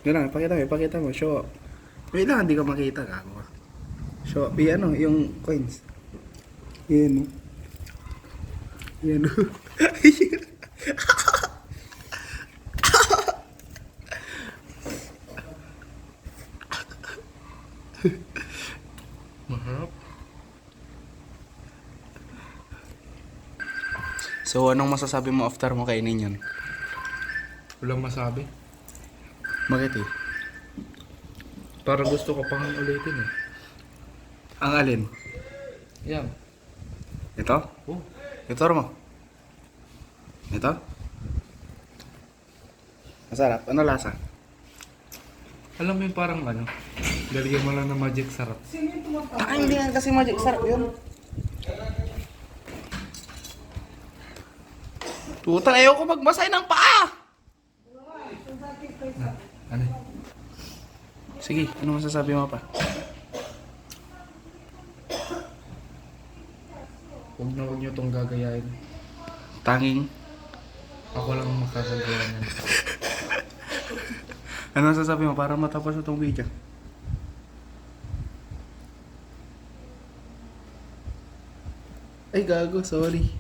Yun lang, ipakita mo. Show. Wait lang, hindi ka makita, gago ka. Show, ano, yung coins. Yan, no? Yan, no? Maharap. So, anong masasabi mo after mo kainin yun? Walang masabi. Bakit eh? Para gusto ko pang ulitin eh. Ang alin? Yan. Ito? Oh. Ito mo. Ito? Masarap. Ano lasa? Alam mo yung parang ano, lalagyan mo lang ng magic sarap. Hindi nga kasi magic sarap yun. Tutang, ayaw ko magmasay ng paa! Ano? Sige, ano masasabi mo pa? Huwag nyo itong gagayain. Tanging. Ako lang makakagawa niyan. Ano masasabi mo para matapos itong video? Ay gago, sorry.